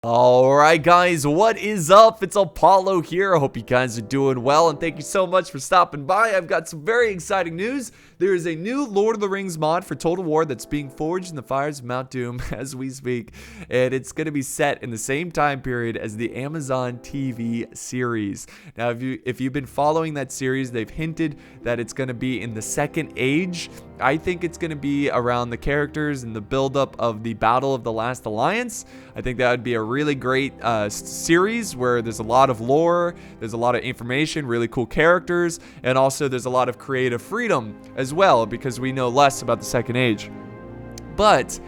Alright guys, what is up? It's Apollo here. I hope you guys are doing well, and thank you so much for stopping by. I've got some very exciting news. There is a new Lord of the Rings mod for Total War that's being forged in the fires of Mount Doom as we speak, and it's going to be set in the same time period as the Amazon TV series. Now, if you've been following that series, they've hinted that it's going to be in the Second Age. I think it's going to be around the characters and the buildup of the Battle of the Last Alliance. I think that would be a really great series where there's a lot of lore, there's a lot of information, really cool characters, and also there's a lot of creative freedom as well because we know less about the Second Age. But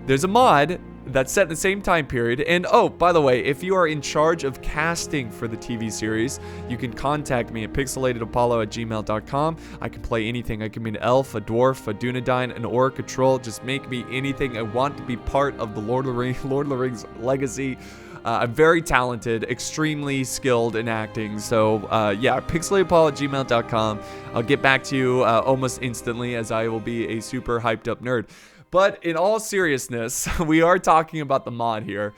there's a mod that's set in the same time period. And oh, by the way, if you are in charge of casting for the TV series, you can contact me at pixelatedapollo@gmail.com. I can play anything. I can be an elf, a dwarf, a dunedain, an orc, a troll. Just make me anything. I want to be part of the Lord of the Rings legacy. I'm very talented, extremely skilled in acting. So yeah, pixelatedapollo@gmail.com. I'll get back to you almost instantly, as I will be a super hyped up nerd. But in all seriousness, we are talking about the mod here.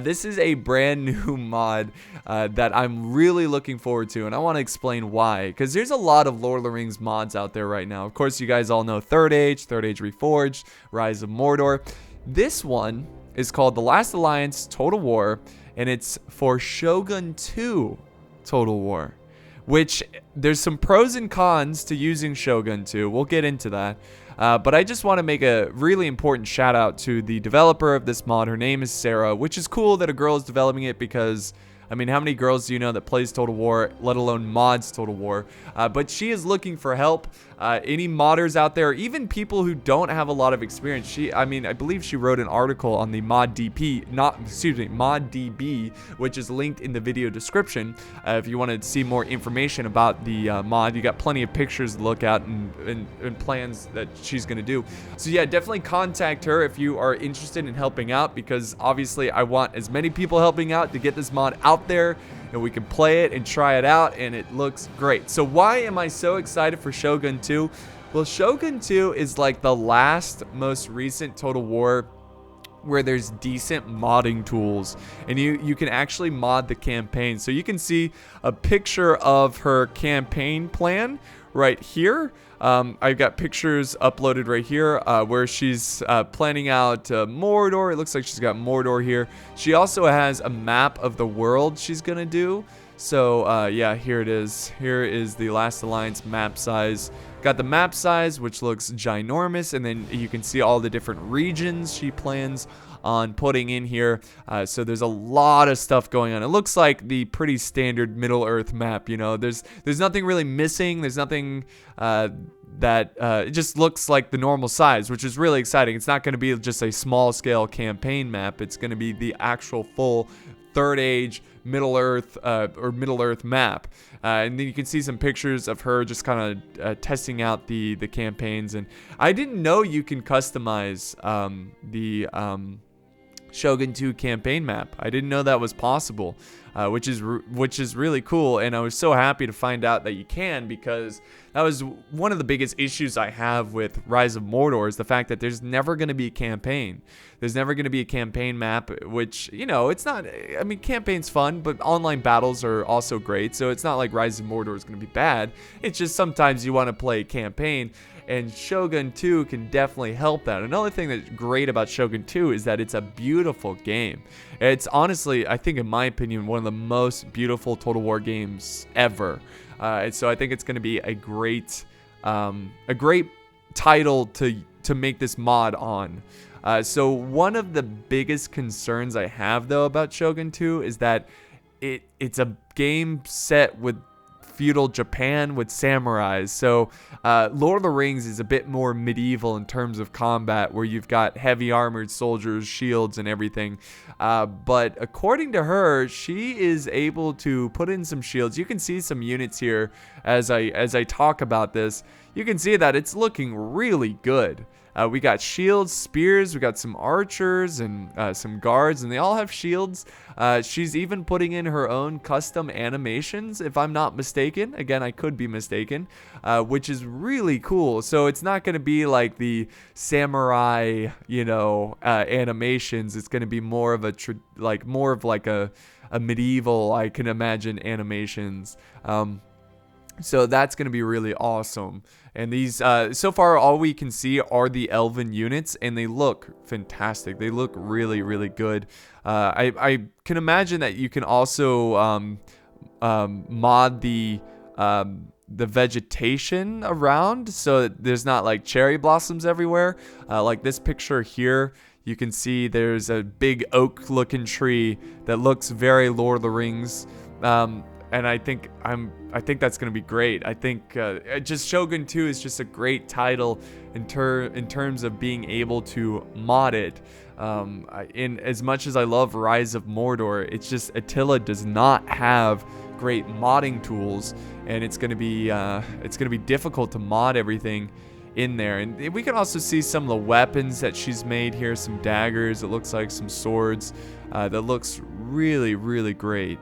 This is a brand new mod that I'm really looking forward to, and I want to explain why. Because there's a lot of Lord of the Rings mods out there right now. Of course, you guys all know Third Age Reforged, Rise of Mordor. This one is called The Last Alliance Total War, and it's for Shogun 2 Total War. Which, there's some pros and cons to using Shogun 2. We'll get into that. But I just want to make a really important shout out to the developer of this mod. Her name is Sarah, which is cool that a girl is developing it because, I mean, how many girls do you know that plays Total War, let alone mods Total War? But she is looking for help. Any modders out there, even people who don't have a lot of experience. I believe she wrote an article on the ModDB, which is linked in the video description. If you want to see more information about the mod, you got plenty of pictures to look at and plans that she's going to do. So yeah, definitely contact her if you are interested in helping out, because obviously I want as many people helping out to get this mod out there, and we can play it and try it out, and it looks great. So why am I so excited for Shogun 2? Well, Shogun 2 is like the last most recent Total War where there's decent modding tools, and you can actually mod the campaign. So you can see a picture of her campaign plan right here. I've got pictures uploaded right here where she's planning out Mordor. It looks like she's got Mordor here. She also has a map of the world she's gonna do. So yeah, here it is. Here is the Last Alliance map size. Got the map size, which looks ginormous, and then you can see all the different regions she plans on putting in here. So there's a lot of stuff going on. It looks like the pretty standard Middle-earth map. You know, there's nothing really missing. There's nothing it just looks like the normal size, which is really exciting. It's not going to be just a small-scale campaign map. It's going to be the actual full Third Age Middle-earth or Middle-earth map. And then you can see some pictures of her just kind of testing out the campaigns. And I didn't know you can customize the Shogun 2 campaign map. I didn't know that was possible, which is really cool, and I was so happy to find out that you can, because that was one of the biggest issues I have with Rise of Mordor, is the fact that there's never going to be a campaign. There's never going to be a campaign map, which, you know, it's not, I mean, campaign's fun, but online battles are also great, so it's not like Rise of Mordor is going to be bad. It's just sometimes you want to play a campaign, and Shogun 2 can definitely help that. Another thing that's great about Shogun 2 is that it's a beautiful game. It's honestly, I think in my opinion, one of the most beautiful Total War games ever. And so I think it's going to be a great title to make this mod on. So one of the biggest concerns I have, though, about Shogun 2 is that it's a game set with feudal Japan with samurais. So Lord of the Rings is a bit more medieval in terms of combat, where you've got heavy armored soldiers, shields, and everything. But according to her, she is able to put in some shields. You can see some units here as I talk about this. You can see that it's looking really good. We got shields, spears, we got some archers, and some guards, and they all have shields. She's even putting in her own custom animations, if I'm not mistaken. Again, I could be mistaken, which is really cool. So it's not going to be like the samurai, animations. It's going to be more of a a medieval, I can imagine, animations. So that's going to be really awesome. And these, so far, all we can see are the Elven units, and they look fantastic. They look really, really good. I can imagine that you can also mod the vegetation around, so that there's not like cherry blossoms everywhere. Like this picture here, you can see there's a big oak-looking tree that looks very Lord of the Rings. And I think that's gonna be great. I think just Shogun 2 is just a great title in terms of being able to mod it. In as much as I love Rise of Mordor, it's just Attila does not have great modding tools, and it's gonna be difficult to mod everything in there. And we can also see some of the weapons that she's made here. Some daggers. It looks like some swords. That looks really, really great.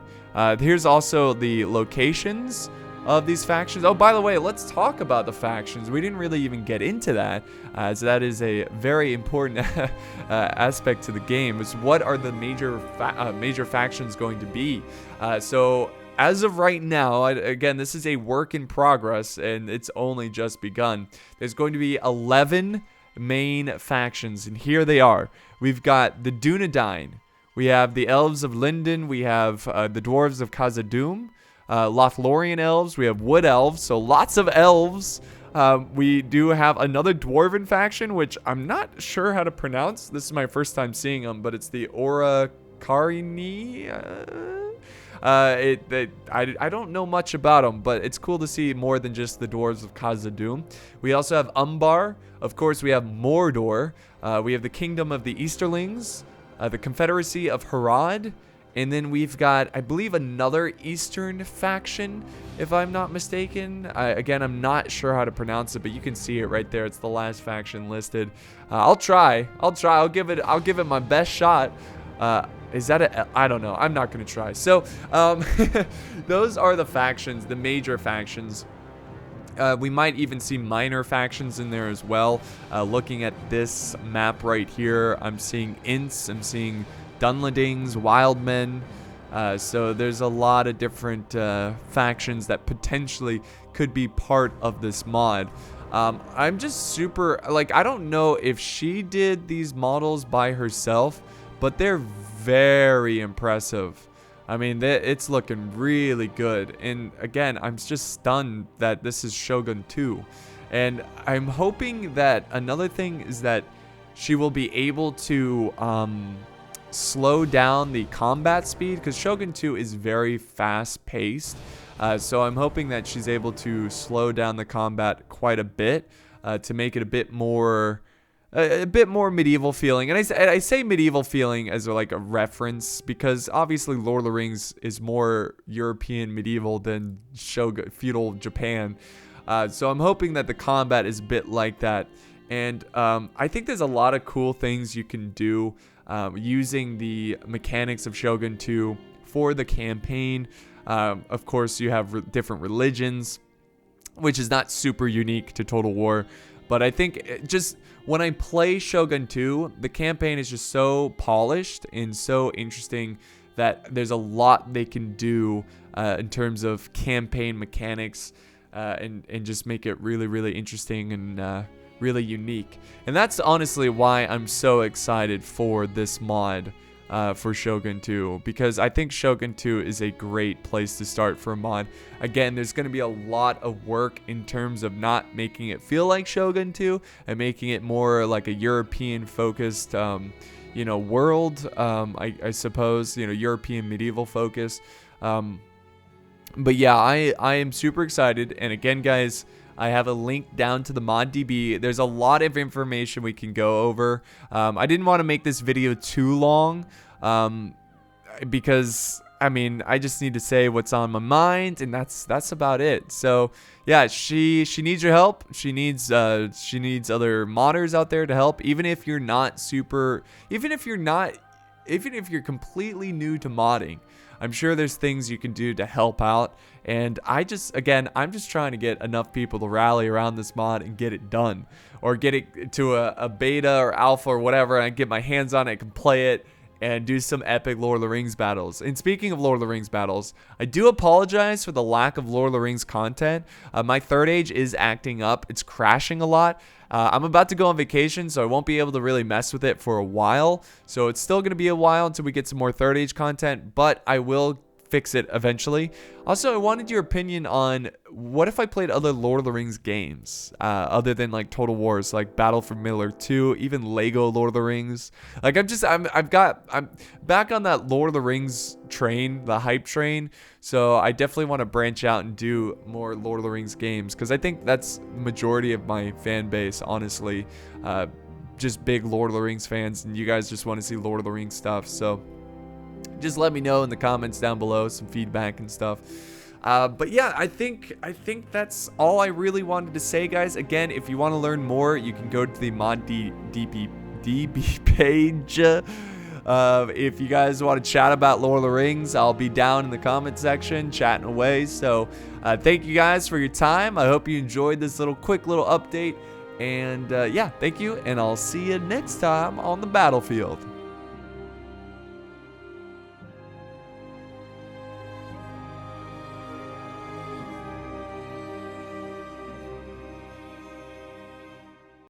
Here's also the locations of these factions. Oh, by the way, let's talk about the factions. We didn't really even get into that, as that is a very important aspect to the game. Is what are the major factions going to be? So as of right now, again, this is a work in progress, and it's only just begun. There's going to be 11 main factions, and here they are. We've got the Dunedain. We have the Elves of Linden. We have the Dwarves of Khazad-dûm. Lothlorien Elves. We have Wood Elves. So lots of elves. We do have another Dwarven faction, which I'm not sure how to pronounce. This is my first time seeing them, but it's the Orakarini. I don't know much about them, but it's cool to see more than just the Dwarves of Khazad-dûm. We also have Umbar. Of course, we have Mordor. We have the Kingdom of the Easterlings. The Confederacy of Harad, and then we've got, I believe, another Eastern faction, if I'm not mistaken. Again, I'm not sure how to pronounce it, but you can see it right there. It's the last faction listed. I'll try. I'll give it my best shot. Is that I don't know. I'm not gonna try. So, those are the factions, the major factions. We might even see minor factions in there as well. Looking at this map right here, I'm seeing Ints, I'm seeing Dunlendings, Wildmen. So there's a lot of different factions that potentially could be part of this mod. I'm just super, I don't know if she did these models by herself, but they're very impressive. I mean, it's looking really good. And again, I'm just stunned that this is Shogun 2. And I'm hoping that another thing is that she will be able to slow down the combat speed, because Shogun 2 is very fast paced. So I'm hoping that she's able to slow down the combat quite a bit to make it a bit more medieval feeling. And I say medieval feeling as like a reference, because obviously Lord of the Rings is more European medieval than feudal Japan. So I'm hoping that the combat is a bit like that. And I think there's a lot of cool things you can do using the mechanics of Shogun 2 for the campaign. Of course, you have different religions, which is not super unique to Total War. But I think just when I play Shogun 2, the campaign is just so polished and so interesting that there's a lot they can do in terms of campaign mechanics and just make it really, really interesting and really unique. And that's honestly why I'm so excited for this mod for Shogun 2, because I think Shogun 2 is a great place to start for a mod. Again, there's going to be a lot of work in terms of not making it feel like Shogun 2 and making it more like a European focused world, I suppose, European medieval focus. But yeah, I am super excited. And again, guys, I have a link down to the ModDB. There's a lot of information we can go over. I didn't want to make this video too long because I mean, I just need to say what's on my mind, and that's about it. So yeah, she needs your help. She needs other modders out there to help. Even if you're not super, even if you're completely new to modding, I'm sure there's things you can do to help out. And I'm just trying to get enough people to rally around this mod and get it done, or get it to a beta or alpha or whatever, and I get my hands on it, I can play it and do some epic Lord of the Rings battles. And speaking of Lord of the Rings battles, I do apologize for the lack of Lord of the Rings content. My third age is acting up. It's crashing a lot. I'm about to go on vacation, so I won't be able to really mess with it for a while. So it's still going to be a while until we get some more third age content, but I will fix it eventually. Also, I wanted your opinion on what if I played other Lord of the Rings games other than like Total Wars, like Battle for Middle-earth 2, even Lego Lord of the Rings. Like I'm back on that Lord of the Rings train, the hype train. So I definitely want to branch out and do more Lord of the Rings games, because I think that's majority of my fan base, honestly. Just big Lord of the Rings fans, and you guys just want to see Lord of the Rings stuff. So just let me know in the comments down below, some feedback and stuff. But yeah, I think that's all I really wanted to say, guys. Again, if you want to learn more, you can go to the mod DB page. If you guys want to chat about Lord of the Rings, I'll be down in the comment section chatting away. So thank you guys for your time. I hope you enjoyed this quick little update. And yeah, thank you, and I'll see you next time on the battlefield.